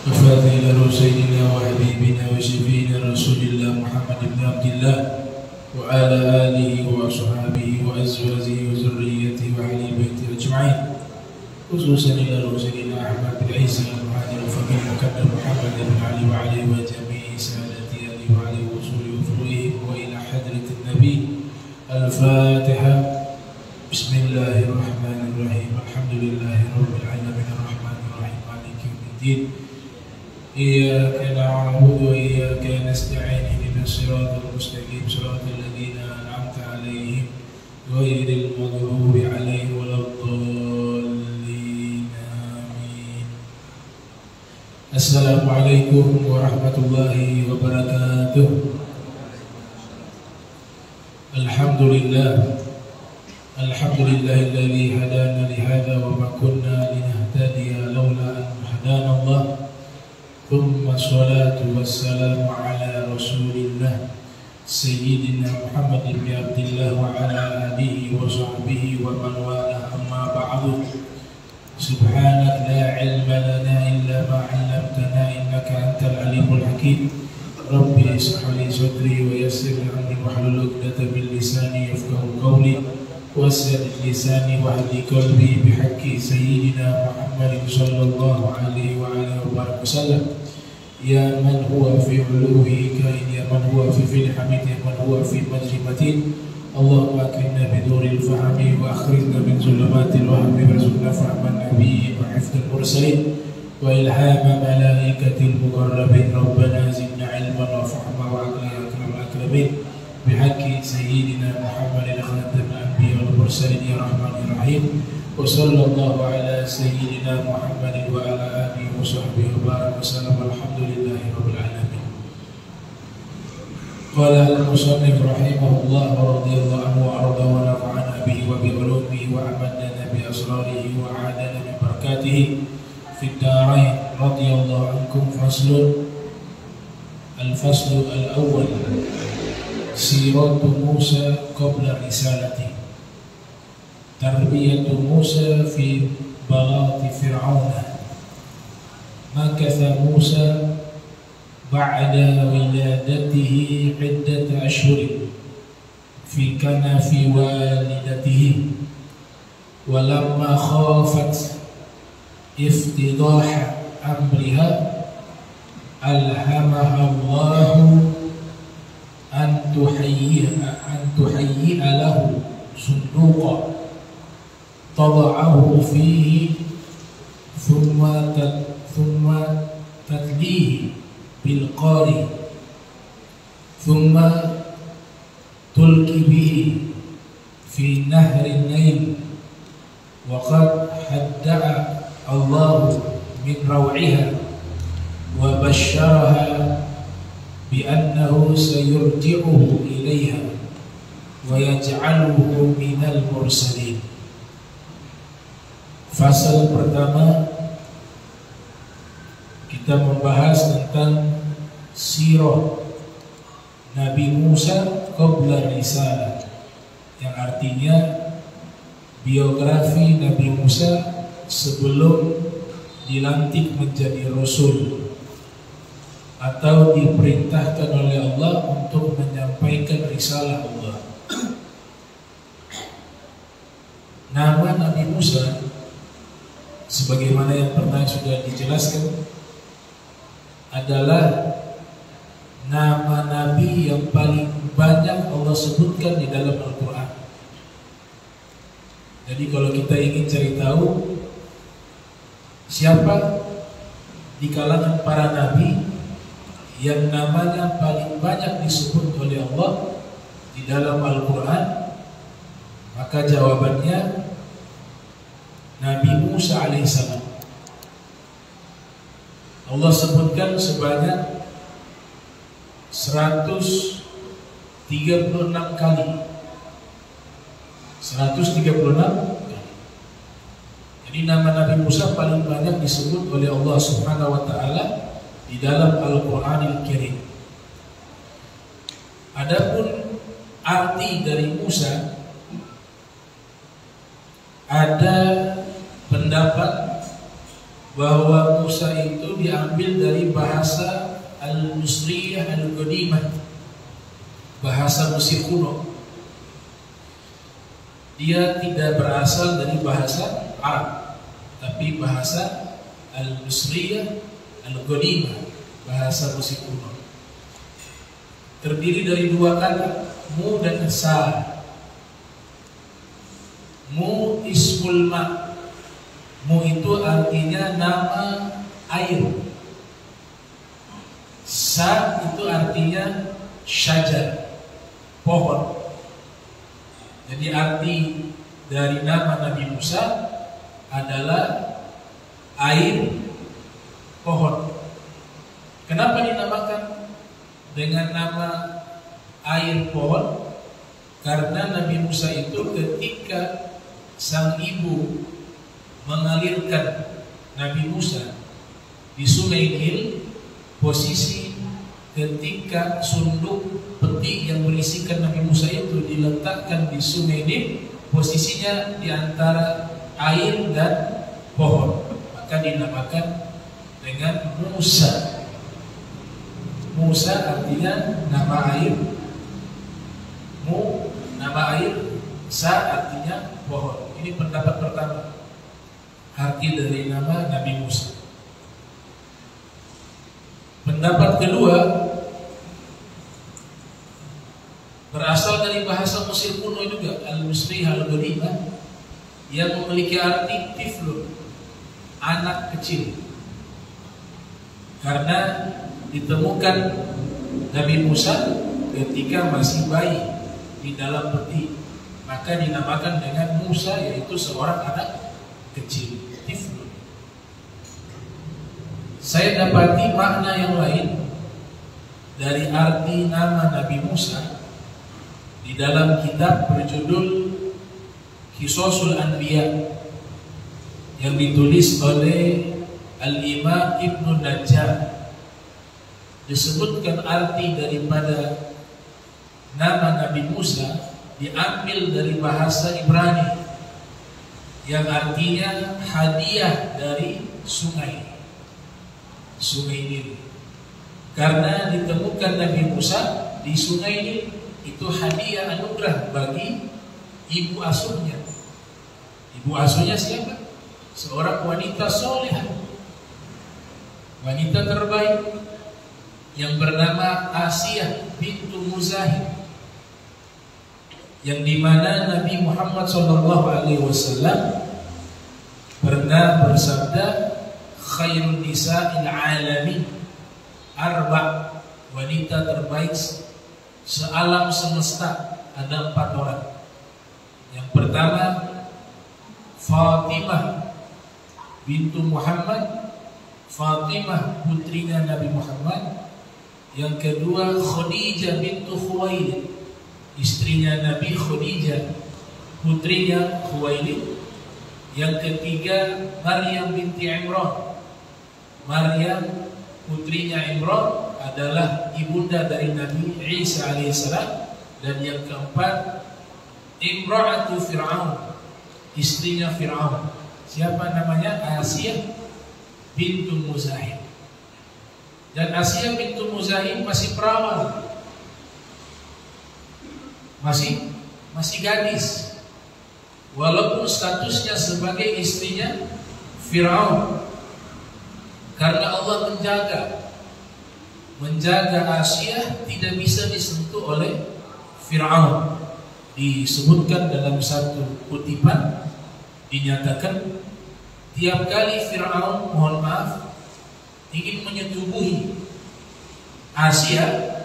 وفاضل سيدنا وحبيبنا وشفينا رسول الله محمد بن عبد الله وعلى آله وأصحابه وأزواجه وذريته وأهل بيته أجمعين، خصوصا إلى سيدنا أحمد بن عيسى المهدي الفقيه المقدم محمد بن علي وعلي وجميع سادته آله وعلي وصوله وفروعه وإلى حضرة النبي. الفاتحة. بسم الله الرحمن الرحيم. الحمد لله رب العالمين الرحمن الرحيم مالك يوم الدين. إياك نعبد وإياك نستعين اهدنا الصراط المستقيم صراط الذين أنعمت عليهم غير المغضوب عليهم ولا الضالين آمين. السلام عليكم ورحمة الله وبركاته. الحمد لله الذي هدانا لهذا وما كنا لنهتدي لولا أن هدانا الله، ثم الصلاة والسلام على رسول الله سيدنا محمد بن عبد الله وعلى آله وصحبه ومن والاه. أما بعد، سبحانك لا علم لنا إلا ما علمتنا إنك أنت العليم الحكيم. ربي اشرح لي صدري ويسر لي أمري واحلل عقدة من لساني يفقهوا قولي واسد لساني واهدي قلبي بحق سيدنا محمد صلى الله عليه وآله وسلم. يا من هو في علوه كائن، يا من هو في فعل حميد، يا من هو في مجد متين. اللهم اكرمنا بدور الفهم واخرجنا من ظلمات الوهم وارزقنا فهم النبي وحفظ المرسلين والهام ملائكة المقربين. ربنا زدنا علما وفهما وعقلا يا اكرم الاكرمين بحق سيدنا محمد خاتم الانبياء والمرسلين يا رحمن الرحيم. وصلى الله على سيدنا محمد وعلى آله وصحبه وبارك وسلم. الحمد لله رب العالمين. قال المصنف رحمه الله ورضي الله عنه وأرضاه ونفعنا به وبعلومه وأمدنا بأسراره وأعادنا ببركاته في الدارين. رضي الله عنكم. الفصل الأول: سيرة موسى قبل رسالته. تربية موسى في بلاط فرعون. مكث موسى بعد ولادته عدة أشهر في كنف والدته، ولما خافت افتضاح أمرها ألهمها الله أن تهيئ له صندوقا تضعه فيه ثم تتليه بالقاري ثم تلقي به في نهر النيل. وقد هدأ الله من روعها وبشرها بأنه سيرجعه إليها ويجعله من المرسلين. Fasal pertama, kita membahas tentang sirah Nabi Musa qabla risalah, yang artinya biografi Nabi Musa sebelum dilantik menjadi Rasul atau diperintahkan oleh Allah untuk menyampaikan risalah Allah. Nama Nabi Musa sebagaimana yang pernah sudah dijelaskan adalah nama Nabi yang paling banyak Allah sebutkan di dalam Al-Quran. Jadi kalau kita ingin cari tahu siapa di kalangan para Nabi yang namanya paling banyak disebut oleh Allah di dalam Al-Quran, maka jawabannya Nabi Musa alaihissalam. Allah sebutkan sebanyak 136 kali. 136 kali. Jadi nama Nabi Musa paling banyak disebut oleh Allah Subhanahu wa taala di dalam Al-Qur'anil Karim. Adapun arti dari Musa, ada pendapat bahwa Musa itu diambil dari bahasa Al-Misriyah Al-Qadimah, bahasa Mesir kuno. Dia tidak berasal dari bahasa Arab, tapi bahasa Al-Misriyah Al-Qadimah, bahasa Mesir kuno. Terdiri dari dua kata, mu dan sa. Mu ismul ma. Mu itu artinya nama air. Sa itu artinya syajar, pohon. Jadi arti dari nama Nabi Musa adalah air, pohon. Kenapa dinamakan dengan nama air pohon? Karena Nabi Musa itu ketika sang ibu mengalirkan Nabi Musa di Sungai Nil, posisi ketika sunduk peti yang berisikan Nabi Musa itu diletakkan di Sungai Nil, posisinya di antara air dan pohon, maka dinamakan dengan Musa. Musa artinya nama air, mu nama air, sa artinya pohon. Ini pendapat pertama, arti dari nama Nabi Musa. Pendapat kedua berasal dari bahasa Mesir kuno juga, Al-Misriyah Al-Qadimah, yang memiliki arti tiflun, anak kecil. Karena ditemukan Nabi Musa ketika masih bayi di dalam peti, maka dinamakan dengan Musa, yaitu seorang anak kecil, tiflun. Saya dapati makna yang lain dari arti nama Nabi Musa di dalam kitab berjudul Qisasul Anbiya yang ditulis oleh Al-Imam Ibnu Najjar. Disebutkan arti daripada nama Nabi Musa diambil dari bahasa Ibrani yang artinya hadiah dari sungai Nil. Karena ditemukan Nabi Musa di Sungai Nil, itu hadiah anugerah bagi ibu asuhnya. Ibu asuhnya siapa? Seorang wanita solehah, wanita terbaik yang bernama Asiyah bintu Muzahim, yang dimana Nabi Muhammad SAW pernah bersabda, khairun nisa'il alamin, arba', wanita terbaik sealam semesta ada 4 orang. Yang pertama Fatimah bintu Muhammad, Fatimah putrinya Nabi Muhammad. Yang kedua Khadijah bintu Khuwailid, istrinya Nabi Khadijah, putrinya Khuwailid. Yang ketiga Maryam binti Imran, Maryam putrinya Imran adalah ibunda dari Nabi Isa alaihissalam. Dan yang keempat Imra'atu Fir'aun, istrinya Fir'aun. Siapa namanya? Asiyah bintu Muzahim. Dan Asiyah bintu Muzahim masih perawan, masih gadis, walaupun statusnya sebagai istrinya Fir'aun. Karena Allah menjaga Asiyah tidak bisa disentuh oleh Fir'aun. Disebutkan dalam satu kutipan, dinyatakan tiap kali Fir'aun, mohon maaf, ingin menyetubuhi Asiyah,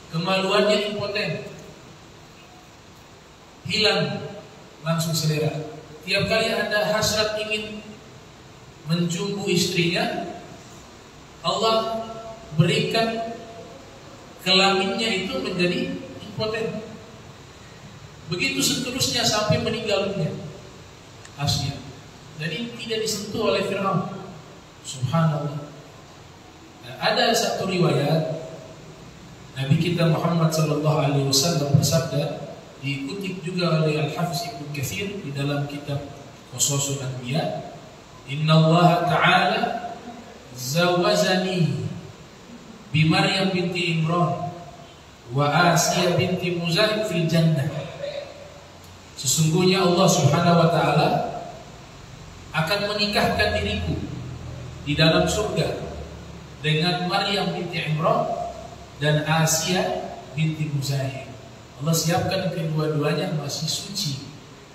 kemaluannya impoten, hilang langsung selera. Tiap kali ada hasrat ingin mencumbu istrinya, Allah berikan kelaminnya itu menjadi impoten. Begitu seterusnya sampai meninggalnya Asiyah. Jadi tidak disentuh oleh Fir'aun. Subhanallah. Nah, ada satu riwayat Nabi kita Muhammad SAW bersabda, diikutip juga oleh Al-Hafiz Ibnu Katsir di dalam kitab Qisasul Anbiya, Innallaha ta'ala zawazani bi Maryam binti Imran wa Asiyah binti Muzahim fil jannah. Sesungguhnya Allah Subhanahu wa taala akan menikahkan diriku di dalam surga dengan Maryam binti Imran dan Asiyah binti Muzahim. Allah siapkan kedua-duanya masih suci,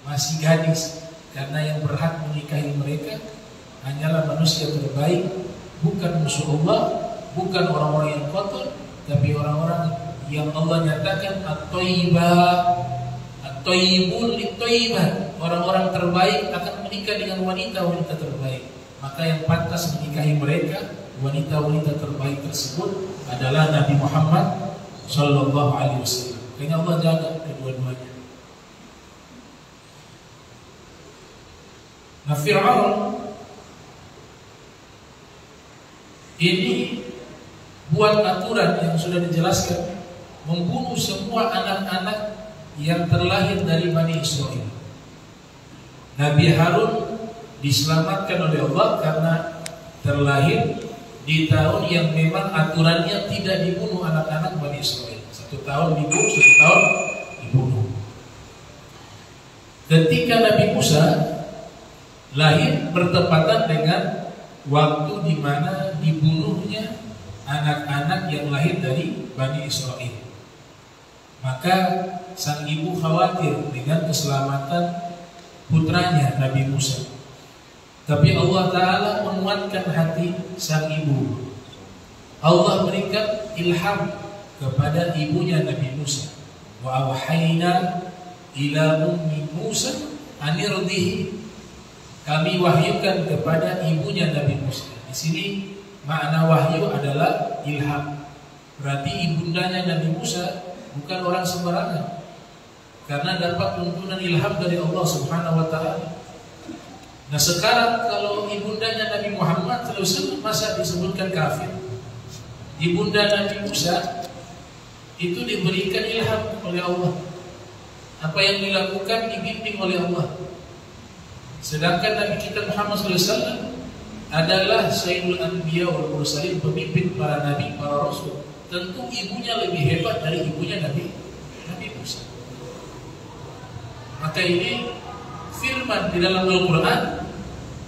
masih gadis, karena yang berhak menikahi mereka hanyalah manusia terbaik, bukan musuh Allah, bukan orang-orang yang kotor, tapi orang-orang yang Allah nyatakan at-thayyibun lit-thayyibat, orang-orang terbaik akan menikah dengan wanita-wanita terbaik. Maka yang pantas menikahi mereka, wanita-wanita terbaik tersebut adalah Nabi Muhammad sallallahu alaihi wasallam. Karena Allah jaga kedua-duanya. Nah, Fir'aun ini buat aturan yang sudah dijelaskan, membunuh semua anak-anak yang terlahir dari Bani Israel. Nabi Harun diselamatkan oleh Allah karena terlahir di tahun yang memang aturannya tidak dibunuh anak-anak Bani Israel. 1 tahun dibunuh, 1 tahun dibunuh. Ketika Nabi Musa lahir bertepatan dengan waktu di mana dibunuhnya anak-anak yang lahir dari Bani Israel. Maka sang ibu khawatir dengan keselamatan putranya Nabi Musa. Tapi Allah Ta'ala menguatkan hati sang ibu. Allah berikan ilham kepada ibunya Nabi Musa. Wa awhayna ila ummi Musa anirdihi. Kami wahyukan kepada ibunya Nabi Musa. Di sini makna wahyu adalah ilham. Berarti ibundanya Nabi Musa bukan orang sembarangan, karena dapat tuntunan ilham dari Allah Subhanahu wa taala. Nah, sekarang kalau ibundanya Nabi Muhammad SAW masa disebutkan kafir? Ibunda Nabi Musa itu diberikan ilham oleh Allah. Apa yang dilakukan dibimbing oleh Allah. Sedangkan Nabi kita Muhammad SAW adalah Sayyidul Anbiya wal Mursalin, pemimpin para nabi, para rasul. Tentu ibunya lebih hebat dari ibunya Nabi Musa. Maka ini firman di dalam Al-Quran,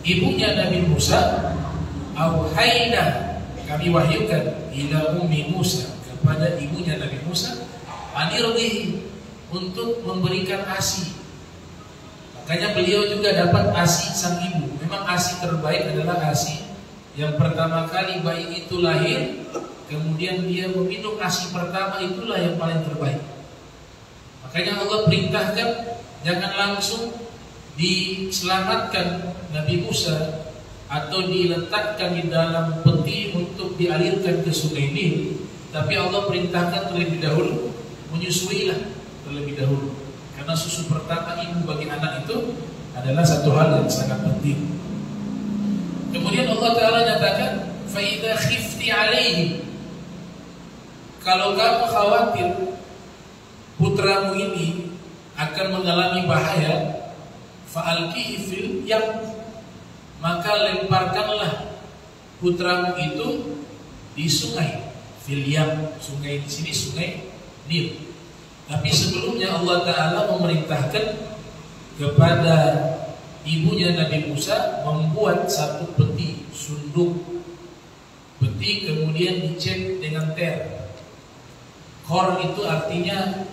ibunya Nabi Musa, auhayna, kami wahyukan ila ummi Musa, kepada ibunya Nabi Musa, anirdihi, untuk memberikan ASI. Makanya beliau juga dapat ASI sang ibu. Memang ASI terbaik adalah ASI yang pertama kali bayi itu lahir, kemudian dia meminum ASI pertama, itulah yang paling terbaik. Makanya Allah perintahkan jangan langsung diselamatkan Nabi Musa atau diletakkan di dalam peti untuk dialirkan ke sungai Nil, tapi Allah perintahkan terlebih dahulu menyusuilah terlebih dahulu, karena susu pertama ibu bagi anak itu adalah satu hal yang sangat penting. Kemudian Allah Ta'ala nyatakan, fa idza khifti alaihi, kalau kamu khawatir putramu ini akan mengalami bahaya, fa'alqihi fil yam, maka lemparkanlah putramu itu di sungai. Fil yam, sungai di sini sungai Nil. Tapi sebelumnya Allah Ta'ala memerintahkan kepada ibunya Nabi Musa membuat satu peti, sunduk peti, kemudian dicat dengan ter. Kor itu artinya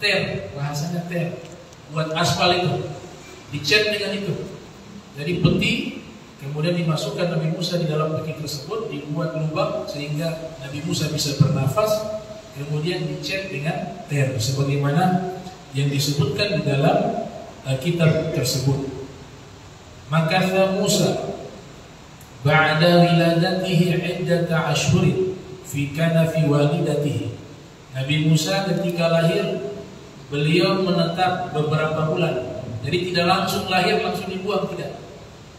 ter, bahasanya ter, buat aspal itu, dicat dengan itu. Jadi peti, kemudian dimasukkan Nabi Musa di dalam peti tersebut, dibuat lubang sehingga Nabi Musa bisa bernafas, kemudian dicat dengan ter, sebagaimana yang disebutkan di dalam kitab tersebut. Maka Musa ba'da wiladatihi 'iddata ashhurin fi kanafi walidatihi. Nabi Musa ketika lahir beliau menetap beberapa bulan. Jadi tidak langsung lahir langsung dibuang, tidak.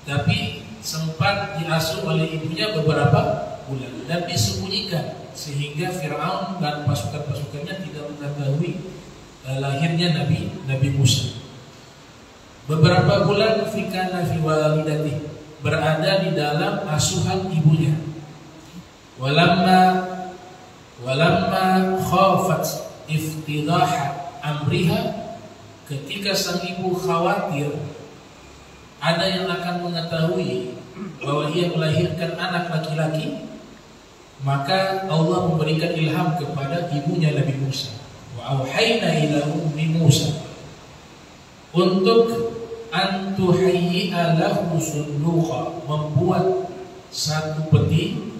Tapi sempat diasuh oleh ibunya beberapa bulan dan disembunyikan sehingga Fir'aun dan pasukan-pasukannya tidak mengetahui lahirnya Nabi Musa. beberapa bulan fikana fi walidati, berada di dalam asuhan ibunya. Walamma khafat iftidaha amriha, ketika sang ibu khawatir ada yang akan mengetahui bahwa ia melahirkan anak laki-laki, maka Allah memberikan ilham kepada ibunya Nabi Musa. Wa auhayna ila ummi Musa, untuk antuhayyi'a lahu sunduqa, membuat satu peti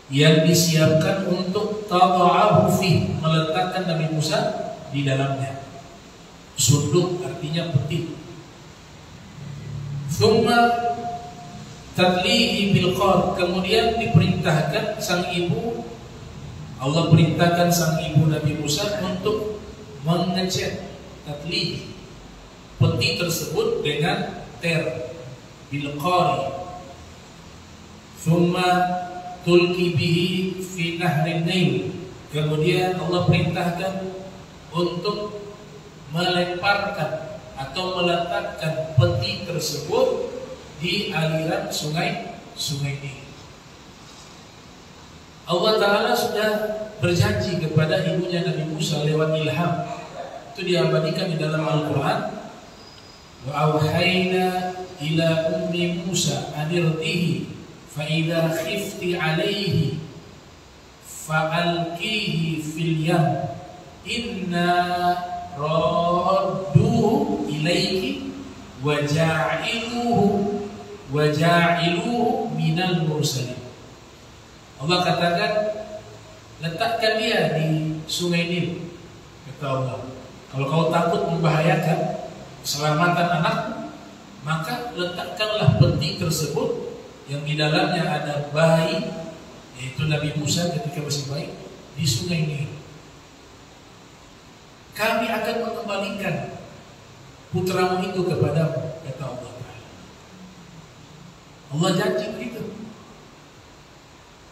yang disiapkan untuk tada'ahu fi, meletakkan Nabi Musa di dalamnya. Sunduk artinya peti. Thumma tadlihi bil qar, kemudian diperintahkan sang ibu, Allah perintahkan sang ibu Nabi Musa untuk mengecat tadlihi, peti tersebut dengan ter, bil qari. Thumma tulki bihi fi nahrin Nail, kemudian Allah perintahkan untuk melemparkan atau meletakkan peti tersebut di aliran sungai Nil. Allah Ta'ala sudah berjanji kepada ibunya Nabi Musa lewat ilham, itu diabadikan di dalam Al-Quran. Wa auhayna ila ummi Musa anirtihi fa idza khifti alaihi fa'alqihi fil yam inna radduhu ilaiki wa ja'iluhu minal mursalin. Allah katakan, letakkan dia di sungai Nil, kata Allah. Kalau kau takut membahayakan keselamatan anakmu, maka letakkanlah peti tersebut yang di dalamnya ada bayi, yaitu Nabi Musa ketika masih bayi, di sungai Nil. Kami akan mengembalikan putramu itu kepadamu, kata Allah Ta'ala. Allah janji begitu.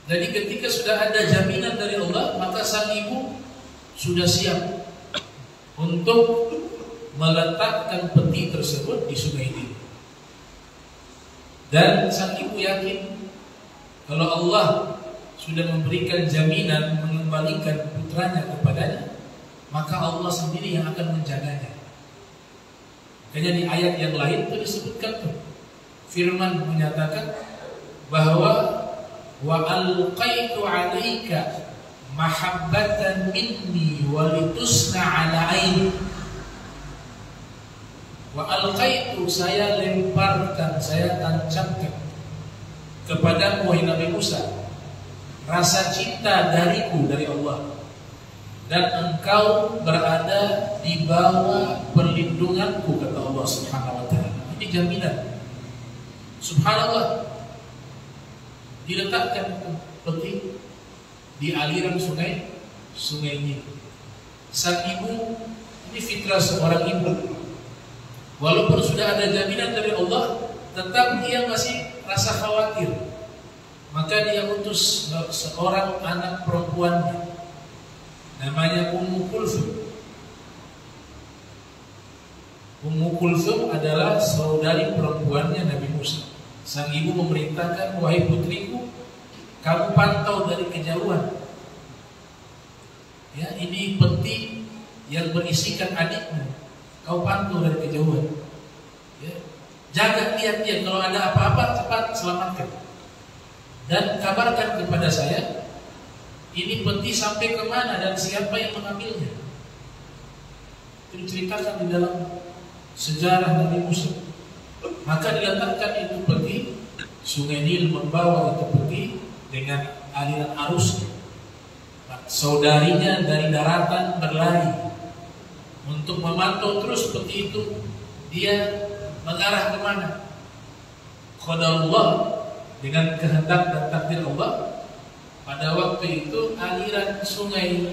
Jadi ketika sudah ada jaminan dari Allah, maka sang ibu sudah siap untuk meletakkan peti tersebut di sungai Nil. Dan sang ibu yakin kalau Allah sudah memberikan jaminan mengembalikan putranya kepadanya, maka Allah sendiri yang akan menjaganya. Makanya di ayat yang lain itu disebutkan tuh, firman menyatakan bahwa wa alqaitu 'alaika mahabbatan minni wa litusna 'ala 'aini. Wa alqaitu, saya lemparkan, saya tancapkan kepadamu wahai Nabi Musa rasa cinta dariku, dari Allah, dan engkau berada di bawah perlindunganku, kata Allah Subhanahu wa Ta'ala. Ini jaminan. Subhanallah, diletakkan peti di aliran sungai Nil. Sang ibu, ini fitrah seorang ibu, walaupun sudah ada jaminan dari Allah, tetap dia masih rasa khawatir. Maka dia utus seorang anak perempuannya, namanya Ummu Kulthum. Ummu Kulthum adalah saudari perempuannya Nabi Musa. Sang ibu memerintahkan, wahai putriku, kamu pantau dari kejauhan. Ya, ini peti yang berisikan adikmu, kau pantau dari kejauhan. Ya, jaga, lihat dia, kalau ada apa-apa cepat selamatkan. Dan kabarkan kepada saya, ini peti sampai kemana dan siapa yang mengambilnya. Itu diceritakan di dalam sejarah Nabi Musa. Maka diletakkan itu peti, sungai Nil membawa itu peti dengan aliran arusnya. Saudarinya dari daratan berlari untuk memantau terus peti itu, dia mengarah kemana. Qadarullah, dengan kehendak dan takdir Allah, pada waktu itu aliran sungai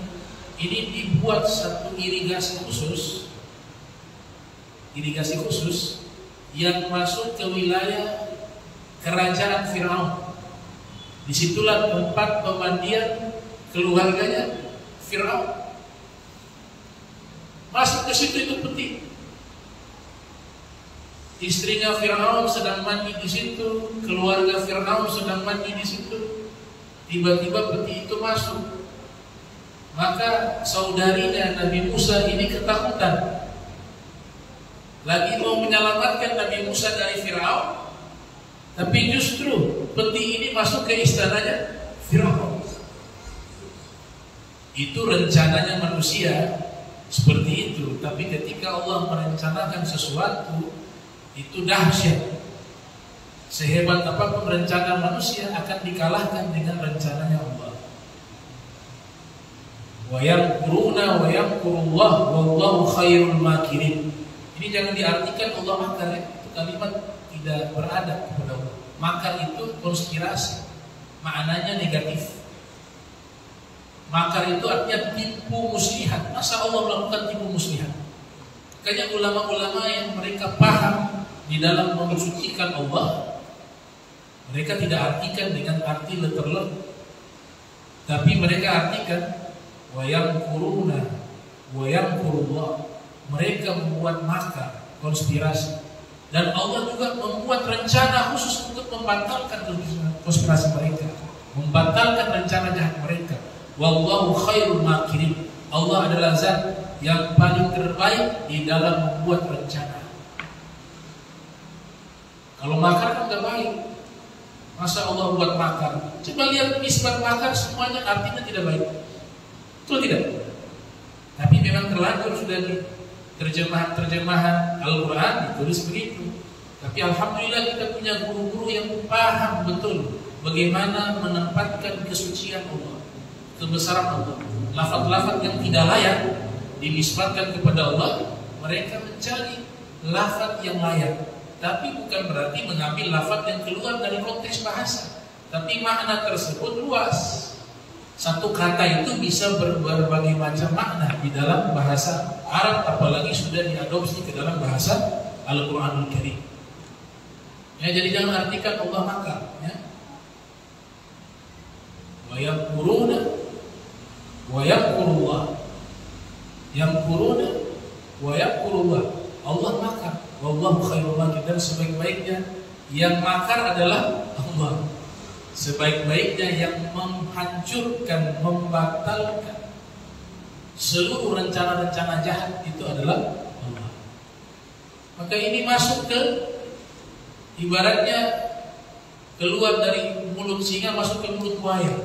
ini dibuat satu irigasi khusus yang masuk ke wilayah kerajaan Firaun. Disitulah tempat pemandian keluarganya Firaun. Masuk ke situ itu peti. Istrinya Fir'aun sedang mandi di situ, keluarga Fir'aun sedang mandi di situ. Tiba-tiba peti itu masuk. Maka saudarinya Nabi Musa ini ketakutan. Lagi mau menyelamatkan Nabi Musa dari Fir'aun, tapi justru peti ini masuk ke istananya Fir'aun. Itu rencananya manusia seperti itu. Tapi ketika Allah merencanakan sesuatu, itu dahsyat. Sehebat apapun rencana manusia akan dikalahkan dengan rencananya Allah. Wa yamkuruna wa yamkurullah wallahu khairul makirin. Ini jangan diartikan Allah makar ya. Itu kalimat tidak beradab kepada Allah. Makar itu konspirasi. Maknanya negatif. Makar itu artinya tipu muslihat. Masa Allah melakukan tipu muslihat? Makanya ulama-ulama yang mereka paham di dalam mensucikan Allah, mereka tidak artikan dengan arti letterlock, tapi mereka artikan wa yamkuruna wa yamkurullah. Mereka membuat makar, konspirasi, dan Allah juga membuat rencana khusus untuk membatalkan konspirasi mereka, membatalkan rencana jahat mereka. Wallahu khairul makirin. Allah adalah zat yang paling terbaik di dalam membuat rencana. Kalau makar kan gak baik. Masa Allah buat makar? Coba lihat nisbat makar, semuanya artinya tidak baik. Betul tidak? Tapi memang terlanjur sudah di terjemahan Al-Quran ditulis begitu. Tapi alhamdulillah kita punya guru-guru yang paham betul bagaimana menempatkan kesucian Allah, kebesaran Allah. Lafaz-lafaz yang tidak layak dinisbatkan kepada Allah, mereka mencari lafaz yang layak. Tapi bukan berarti mengambil lafaz yang keluar dari konteks bahasa. Tapi makna tersebut luas. Satu kata itu bisa berbagai macam makna di dalam bahasa Arab, apalagi sudah diadopsi ke dalam bahasa Al-Quranul Karim. Ya, jadi jangan artikan Allah makar. Ya. Wa yamkuruna wa yamkurullah. Yamkuruna wa yamkurullah. Allah makar. Wallahu khairul makirin. Dan sebaik-baiknya yang makar adalah Allah. Sebaik-baiknya yang menghancurkan, membatalkan seluruh rencana-rencana jahat itu adalah Allah. Maka ini masuk ke, ibaratnya keluar dari mulut singa masuk ke mulut buaya.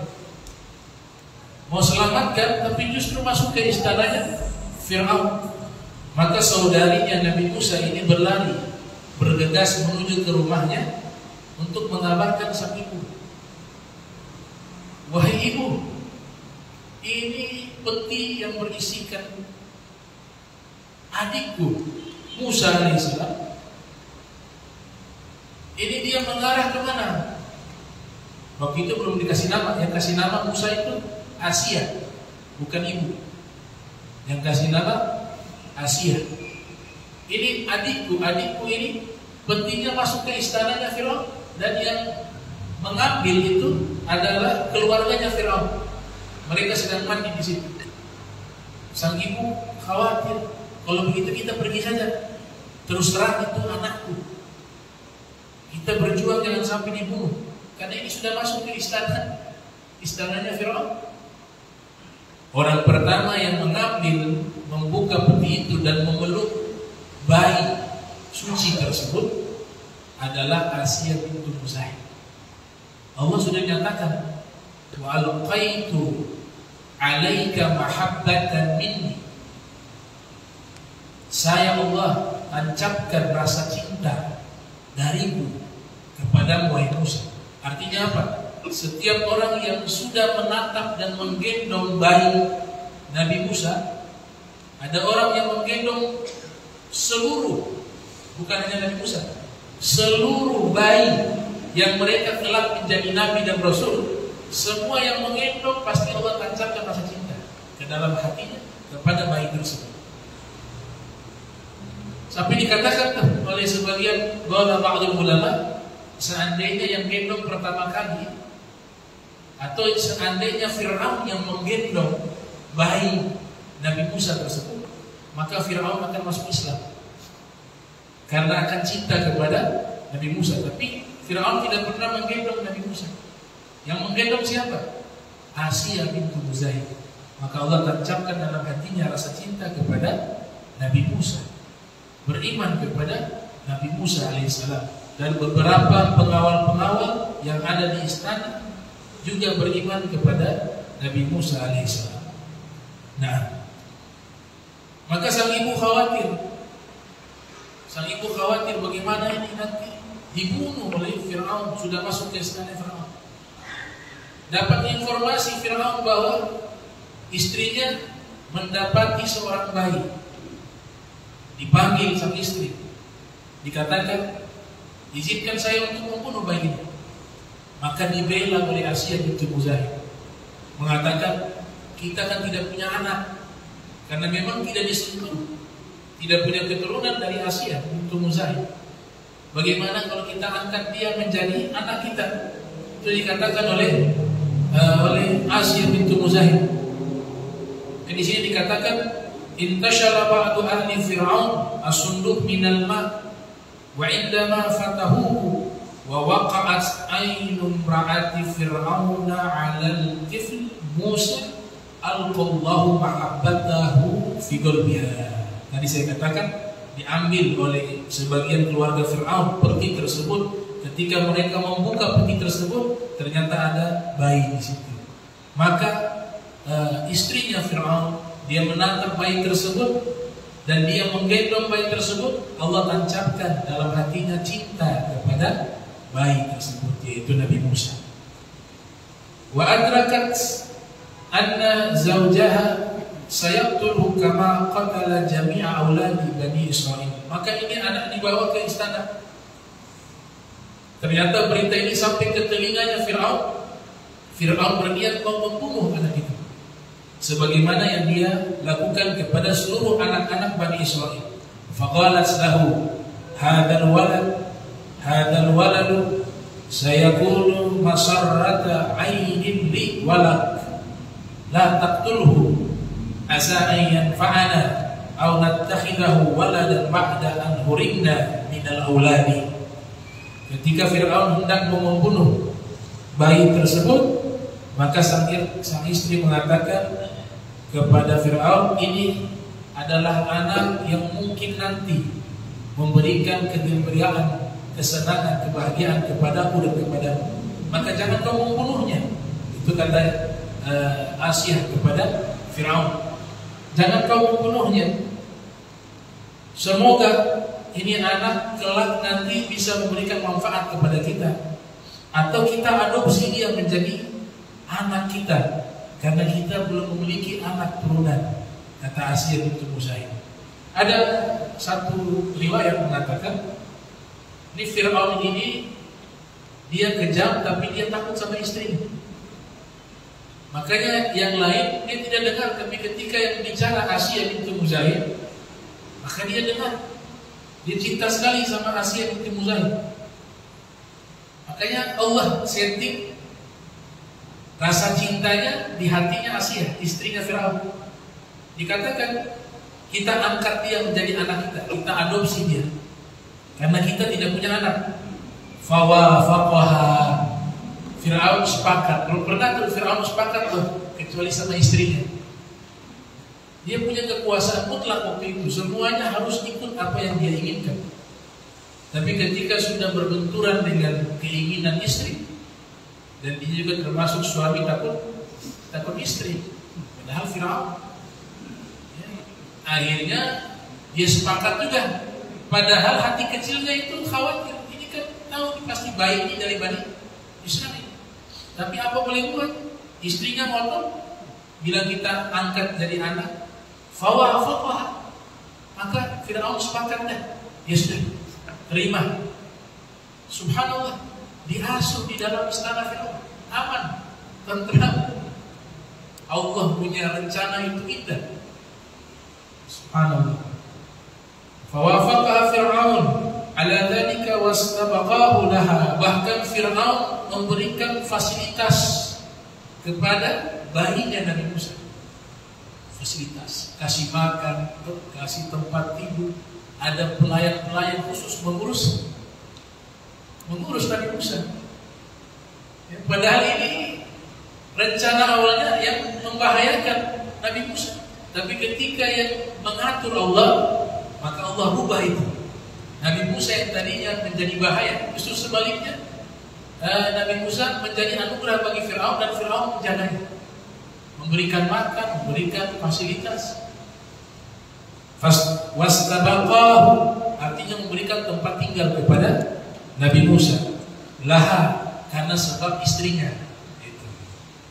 Mau selamatkan, tapi justru masuk ke istananya Fir'aun. Maka saudarinya Nabi Musa ini berlari, bergegas menuju ke rumahnya untuk mengabarkan sang ibu. Wahai ibu, ini peti yang berisikan adikku Musa alaihissalam. Ini dia mengarah kemana? Waktu itu belum dikasih nama. Yang kasih nama Musa itu Asia, bukan ibu. Yang kasih nama Asia. Ini adikku ini petinya masuk ke istananya Firaun, dan yang mengambil itu adalah keluarganya Firaun. Mereka sedang mandi di situ. Sang ibu khawatir, kalau begitu kita pergi saja. Terus terang itu anakku. Kita berjuang jangan sampai dibunuh, karena ini sudah masuk ke istananya Firaun. Orang pertama yang mengambil, membuka peti itu dan memeluk bayi suci tersebut adalah Asia bintu Muzahim. Allah sudah nyatakan, wa alqaitu 'alaika mahabbatan minni. Saya Allah tancapkan rasa cinta dariku kepada wahai Musa. Artinya apa? Setiap orang yang sudah menatap dan menggendong bayi Nabi Musa, ada orang yang menggendong seluruh, bukan hanya Nabi Musa, seluruh bayi yang mereka telah menjadi Nabi dan Rasul, semua yang menggendong pasti Allah tancapkan rasa cinta ke dalam hatinya kepada bayi tersebut. Sampai dikatakan oleh sebagian ba'dul ulama, seandainya yang gendong pertama kali, atau seandainya Fir'aun yang menggendong bayi Nabi Musa tersebut, maka Fir'aun akan masuk Islam. karena akan cinta kepada Nabi Musa. Tapi Fir'aun tidak pernah menggendong Nabi Musa. Yang menggendong siapa? Asia bintu Muzahim. Maka Allah tancapkan dalam hatinya rasa cinta kepada Nabi Musa, beriman kepada Nabi Musa alaihissalam. Dan beberapa pengawal-pengawal yang ada di istana juga beriman kepada Nabi Musa alaihissalam. Nah, maka sang ibu khawatir. Sang ibu khawatir bagaimana ini nanti dibunuh oleh Fir'aun, sudah masuk ke istana Fir'aun. Dapat informasi Fir'aun bahwa istrinya mendapati seorang bayi. Dipanggil sang istri, dikatakan, izinkan saya untuk membunuh bayi ini. Maka dibela oleh Asia bintu Muzahim, mengatakan, kita kan tidak punya anak, karena memang tidak disentuh, tidak punya keturunan dari Asia bintu Muzahim. Bagaimana kalau kita angkat dia menjadi anak kita? Itu dikatakan oleh Asia bintu Muzahim. Dan di sini dikatakan, intasyara ba'du ahli Fir'aun as-sunduq minal ma' wa indama fatahuhu wa waqa'at aynum ra'ati Fir'auna 'alal tifl Musa alqallahu mahabbatahu fi qalbiha. Tadi saya katakan diambil oleh sebagian keluarga Fir'aun peti tersebut. Ketika mereka membuka peti tersebut, ternyata ada bayi di situ. Maka istrinya Fir'aun, dia menatap bayi tersebut dan dia menggendong bayi tersebut. Allah tancapkan dalam hatinya cinta kepada bayi tersebut, yaitu Nabi Musa. Wa adrakat anna zawjaha sayaqtulu kama qatala jami'a auladi Bani Israil. Maka ini anak dibawa ke istana. Ternyata berita ini sampai ke telinganya Fir'aun. Fir'aun berniat mau membunuh anak itu, sebagaimana yang dia lakukan kepada seluruh anak-anak Bani Israil. Faqalat lahu hadzal walad sayakunu masarrata 'ainin li walak la taqtulhu asa an yanfa'ana aw nattakhidahu waladan ba'da an hurimna minal auladi. Ketika Fir'aun hendak membunuh bayi tersebut, maka sang istri mengatakan kepada Fir'aun, ini adalah anak yang mungkin nanti memberikan kegembiraan, kesenangan, kebahagiaan kepadaku dan kepadamu. Maka jangan kau membunuhnya. Itu kata Asia kepada Fir'aun. Jangan kau membunuhnya. Semoga ini anak kelak nanti bisa memberikan manfaat kepada kita, atau kita adopsi dia menjadi anak kita, karena kita belum memiliki anak turunan, kata Asia bintu Muzahim. Ada satu riwayat mengatakan, ini Fir'aun ini dia kejam tapi dia takut sama istrinya. Makanya yang lain dia tidak dengar, tapi ketika yang bicara Asia bintu Muzahim, maka dia dengar. Dia cinta sekali sama Asia bintu Muzahim. Makanya Allah setting rasa cintanya di hatinya Asia, istrinya Fir'aun. Dikatakan, kita angkat dia menjadi anak kita, kita adopsi dia, karena kita tidak punya anak. Fawafaqaha, Fir'aun sepakat. Belum pernah tuh Fir'aun sepakat tuh, kecuali sama istrinya. Dia punya kekuasaan mutlak waktu itu, semuanya harus ikut apa yang dia inginkan. Tapi ketika sudah berbenturan dengan keinginan istri, dan dia juga termasuk suami takut istri, padahal Fir'aun, ya, akhirnya dia sepakat juga. Padahal hati kecilnya itu khawatir, ini kan tahu pasti bayi ini dari Bani Israil. Tapi apa boleh buat? Istrinya ngotot, bilang kita angkat jadi anak. Fawafaqaha, maka Fir'aun sepakat dah, dia sudah terima. Subhanallah, diasuh di dalam istana Fir'aun, aman, tentram. Allah punya rencana itu indah. Subhanallah. Fawafaqaha Fir'aun ala dzalika wastabaqahu laha. Bahkan Fir'aun memberikan fasilitas kepada bayinya Nabi Musa. Fasilitas, kasih makan, kasih tempat tidur, ada pelayan-pelayan khusus mengurus Nabi Musa. Ya, padahal ini rencana awalnya yang membahayakan Nabi Musa. Tapi ketika yang mengatur Allah, maka Allah ubah itu. Nabi Musa yang tadinya menjadi bahaya, justru sebaliknya Nabi Musa menjadi anugerah bagi Fir'aun, dan Fir'aun menjaganya, memberikan makan, memberikan fasilitas. Wastabaqahu, artinya memberikan tempat tinggal kepada Nabi Musa. Laha, karena sebab istrinya.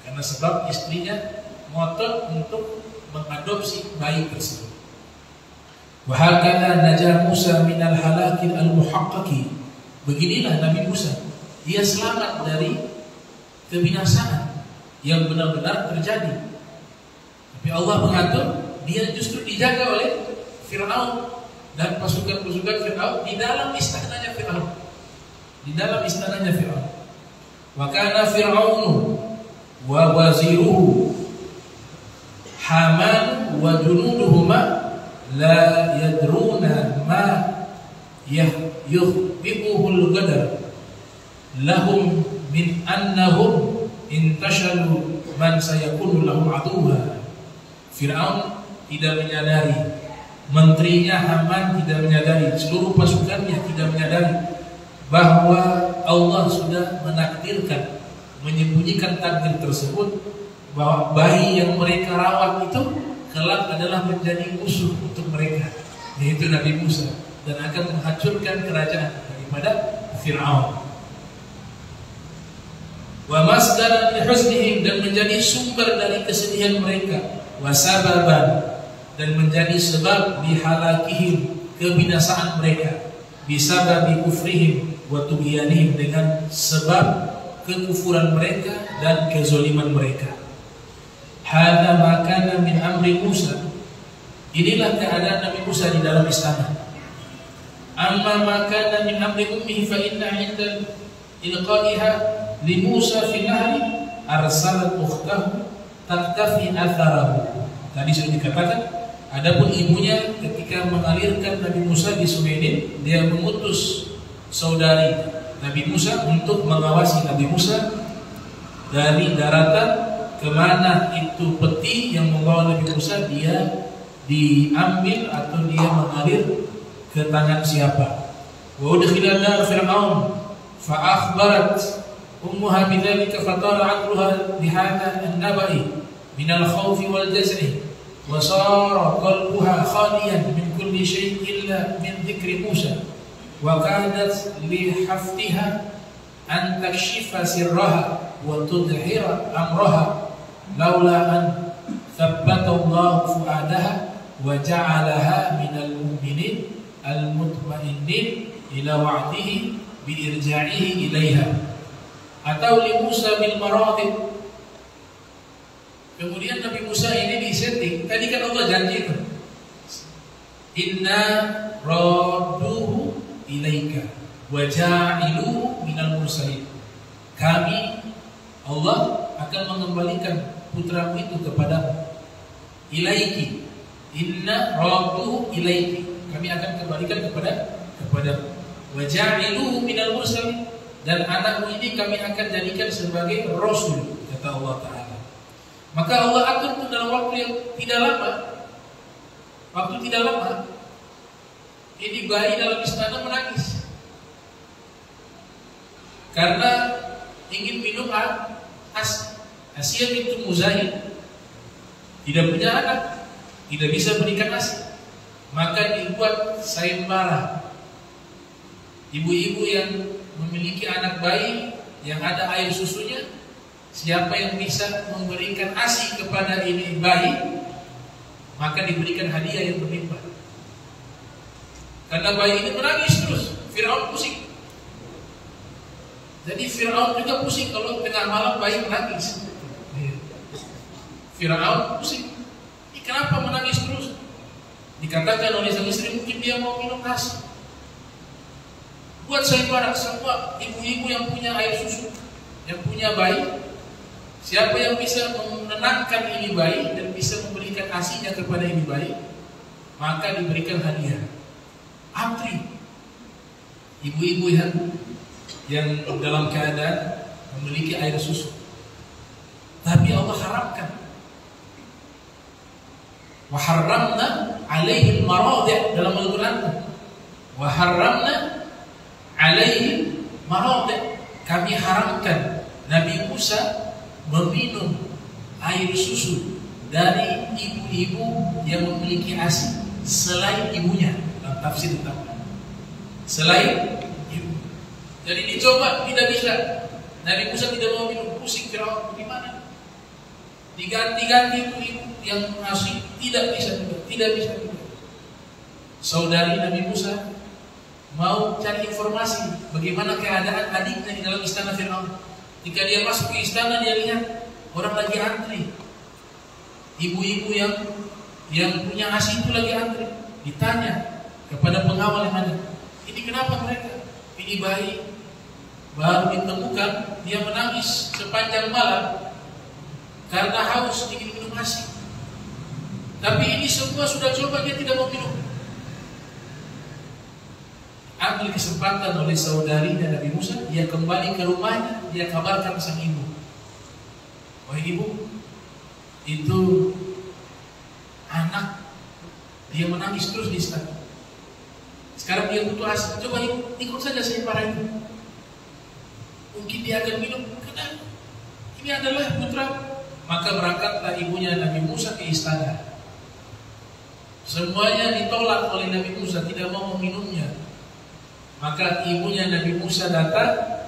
Karena sebab istrinya ngotot untuk mengadopsi bayi tersebut. Wa hakana najah Musa minal halakil al-muhaqqaqi. Beginilah Nabi Musa, dia selamat dari kebinasaan yang benar-benar terjadi. Tapi Allah mengatur, dia justru dijaga oleh Fir'aun dan pasukan-pasukan Fir'aun di dalam istananya Fir'aun. Wa kana Fir'aunu wa waziruhu Haman wa junuduhuma la yadruna ma yukhbibuhul qadar lahum min annahum intashalu man sayakunu lahum aduwwa. Fir'aun tidak menyadari, menterinya Haman tidak menyadari, seluruh pasukannya tidak menyadari bahwa Allah sudah menakdirkan, menyembunyikan takdir tersebut, bahwa bayi yang mereka rawat itu kelak adalah menjadi musuh untuk mereka, yaitu Nabi Musa, dan akan menghancurkan kerajaan daripada Fir'aun. Wa masdaran li huznihim, dan menjadi sumber dari kesedihan mereka. Wa sababan, dan menjadi sebab li halakihim, kebinasaan mereka. Bisababi kufrihim wa tughyanihim, dengan sebab kekufuran mereka dan kezaliman mereka. Hadza ma kana min amri Musa, inilah keadaan Nabi Musa di dalam istana. Amma ma kana min amri ummihi fa inna 'inda ilqaiha li Musa fi nahri arsalat ukhtahu taktafi atharahu. Tadi sudah dikatakan, adapun ibunya ketika mengalirkan Nabi Musa di sungai Nil, dia mengutus saudari Nabi Musa untuk mengawasi Nabi Musa dari daratan kemana itu peti yang membawa Nabi Musa dia diambil atau dia mengalir ke tangan siapa. Wa udkhila nar Fir'aun fa akhbarat ummuha bidzalika fatara 'aqluha bihadha an-naba'i min al-khawfi wal jaz'i wa sara qalbuha khaliyan min kulli shay'in illa min dhikri Musa wa kadat li haftiha an takshifa sirraha wa tudhhira amraha laula an thabbata Allah fuadaha wa ja'alaha minal mu'minin al-mutmainnin ila wa'dihi bi irja'ihi ilaiha atau li Musa bil maradid. Kemudian Nabi Musa ini disetting. Tadi kan Allah janji itu, inna radduhu ilaika wa ja'iluhu minal mursalin. Kami, Allah, akan mengembalikan putramu itu kepada ilaiki. Inna radduhu ilaiki, kami akan kembalikan kepada wa ja'iluhu minal mursalin, dan anakmu ini kami akan jadikan sebagai rasul, kata Allah Ta'ala. Maka Allah atur itu dalam waktu yang tidak lama. Ini bayi dalam istana menangis karena ingin minum ASI. Asiyah bintu Muzahid tidak punya anak, tidak bisa berikan ASI, maka dibuat sayembara. Ibu-ibu yang memiliki anak bayi yang ada air susunya, siapa yang bisa memberikan ASI kepada ini bayi, maka diberikan hadiah yang berlimpah. Karena bayi ini menangis terus, Fir'aun pusing. Jadi Fir'aun juga pusing kalau tengah malam bayi menangis. Fir'aun pusing, ini kenapa menangis terus? Dikatakan oleh sang istri, mungkin dia mau minum ASI. Buat sayembara semua ibu-ibu yang punya air susu, yang punya bayi, siapa yang bisa menenangkan ini bayi dan bisa memberikan ASI-nya kepada ini bayi, maka diberikan hadiah. antri. Ibu-ibu yang dalam keadaan memiliki air susu. Tapi Allah haramkan. Wa harramna alaihi al-maradi' dalam Al-Qur'an. Wa harramna alaihi maradi'. Kami haramkan Nabi Musa meminum air susu dari ibu-ibu yang memiliki ASI selain ibunya. Dalam tafsir utama selain ibu. Jadi dicoba, tidak bisa. Nabi Musa tidak mau minum, pusing Firaun, bagaimana? Diganti-ganti ibu yang ASI, tidak bisa juga, tidak bisa juga. Saudari Nabi Musa mau cari informasi bagaimana keadaan adiknya di dalam istana Firaun. Ketika dia masuk ke istana, dia lihat orang lagi antri. Ibu-ibu yang punya ASI itu lagi antri. Ditanya kepada pengawal yang ada, ini kenapa mereka? Ini bayi baru ditemukan, dia menangis sepanjang malam karena haus ingin minum ASI. Tapi ini semua sudah coba, dia tidak mau minum. Ambil kesempatan oleh saudarinya Nabi Musa, dia kembali ke rumahnya, dia kabarkan sang ibu, wahai ibu, itu anak dia menangis terus di istana. Sekarang dia butuh ASI. Coba ibu, ikut saja saya para ibu. Mungkin dia akan minum. Karena ini adalah putra. Maka berangkatlah ibunya Nabi Musa ke istana. Semuanya ditolak oleh Nabi Musa, tidak mau meminumnya. Maka ibunya Nabi Musa datang,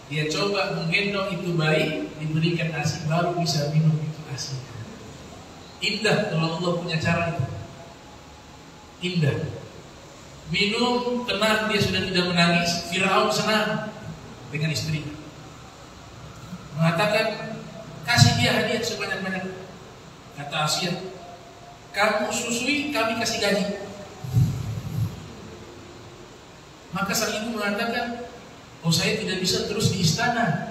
dia coba menggendong itu bayi, diberikan ASI, baru bisa minum itu ASI. Indah kalau Allah punya cara itu. Indah. Minum, tenang, dia sudah tidak menangis. Firaun senang dengan istrinya. Mengatakan, kasih dia hadiah sebanyak-banyak. Kata Asia, kamu susui, kami kasih gaji. Maka sang ibu mengatakan, oh saya tidak bisa terus di istana.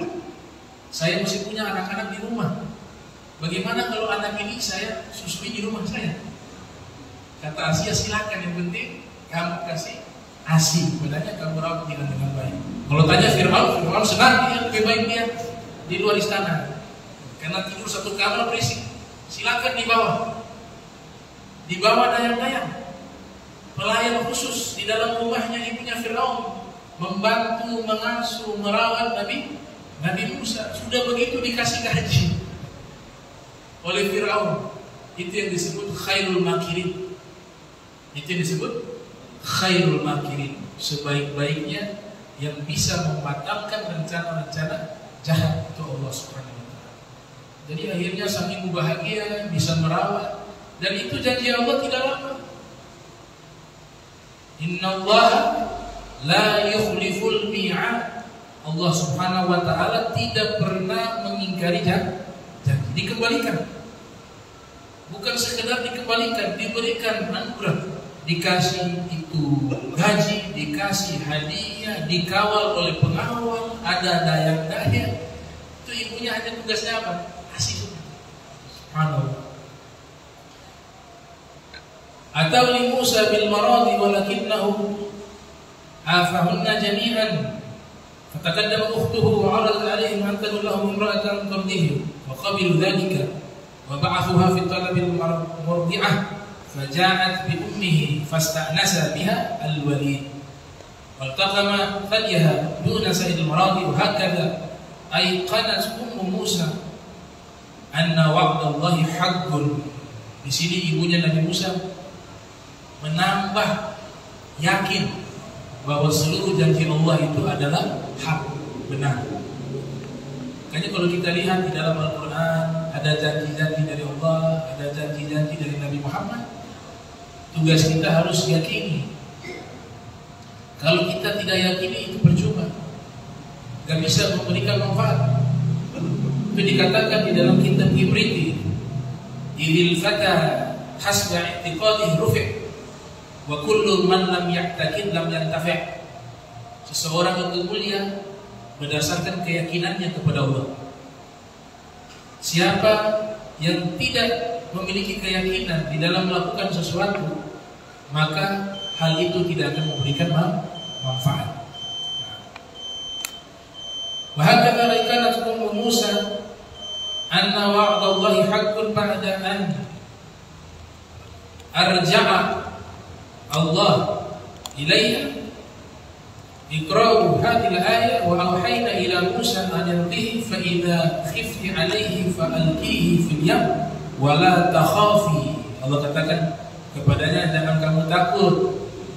Saya masih punya anak-anak di rumah. Bagaimana kalau anak ini saya susui di rumah saya? Kata Asia, silakan, yang penting kamu kasih ASI. Padahal kamu rawat dengan baik. Kalau tanya Fir'aun senang, dia lebih baik dia di luar istana. Karena tidur satu kamar berisik. Silakan di bawah. Di bawah dayang-dayang. Pelayan khusus di dalam rumahnya ibunya Fir'aun, membantu, mengasuh, merawat Nabi Musa. Sudah begitu dikasih gaji oleh Fir'aun. Itu yang disebut khairul makirin. Itu yang disebut khairul makirin. Sebaik-baiknya yang bisa membatalkan rencana-rencana jahat itu Allah Subhanahu wa ta'ala. Jadi akhirnya sang ibu bahagia, bisa merawat. Dan itu janji Allah tidak lama. Inna Allah la yukhliful mi'ad. Allah Subhanahu wa ta'ala tidak pernah mengingkari janji. Dikembalikan. Bukan sekedar dikembalikan, diberikan anugerah. Dikasih itu gaji, dikasih hadiah, dikawal oleh pengawal, ada dayang-dayang. Itu ibunya hanya tugasnya apa? Kasih. Subhanallah. Atau li Musa bil maradi walakinnahu afahunna jami'an. Fataqaddama ukhtuhu wa 'aradat 'alaihim an tad'u lahum imra'atan turdihim wa qabilu dhalika wa ba'athuha fi talabil murdi'ah faja'at bi ummihi fasta'nasa biha al-walid waltaqama thadiyaha duna sa'id al-maradi wa hakadha ayqanat ummu Musa anna wa'dallahi haqqun. Di sini ibunya Nabi Musa menambah yakin bahwa seluruh janji Allah itu adalah hak, benar. Makanya kalau kita lihat di dalam Al-Quran ada janji-janji dari Allah, ada janji-janji dari Nabi Muhammad. Tugas kita harus yakini. Kalau kita tidak yakini itu percuma, gak bisa memberikan manfaat. Itu dikatakan di dalam kitab Ibriti, idil fata hasba i'tiqadih rufi' wa kullu man lam ya'taqid lam yantafi'. Seseorang itu mulia berdasarkan keyakinannya kepada Allah. Siapa yang tidak memiliki keyakinan di dalam melakukan sesuatu, maka hal itu tidak akan memberikan manfaat. وهكذا كانت أم موسى أن وعد الله حق بعد أن أرجع الله إليها. اقرأوا هذه الآية وأوحينا إلى موسى أن ألقيه فإذا خفت عليه فألقيه في اليم ولا تخافي. Allah katakan kepadanya, jangan kamu takut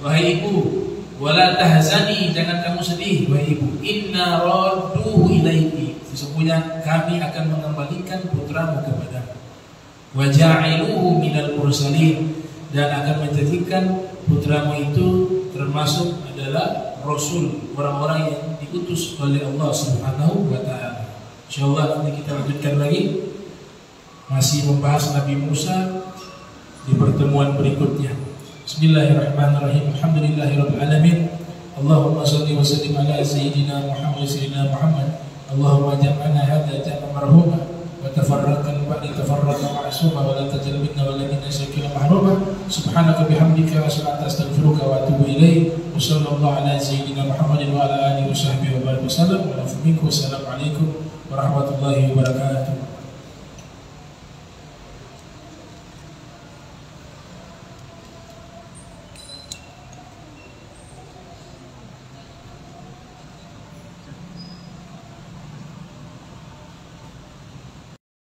wahai ibu, wala tahzani, jangan kamu sedih wahai ibu, inna radduhu ilaiki, sesungguhnya kami akan mengembalikan putramu kepadamu, wa ja'iluhu minal mursalin, dan akan menjadikan putramu itu termasuk adalah rasul, orang-orang yang diutus oleh Allah Subhanahu wa taala. Insyaallah nanti kita lanjutkan lagi masih membahas Nabi Musa di pertemuan berikutnya. Bismillahirrahmanirrahim. Alhamdulillahirabbil alamin. Allahumma shalli wa sallim ala sayyidina Muhammad. Allahumma jam'ana hadza jam'an marhuma wa tafarraqan ba'da tafarraqan ma'suma wa la tajal minna wa la minna shakila mahruma. Subhanaka bihamdika astaghfiruka wa atubu ilaik. Wa sallallahu ala sayyidina Muhammadin wa ala alihi wa sahbihi wa barik wasallam. Wa assalamu alaikum warahmatullahi wabarakatuh.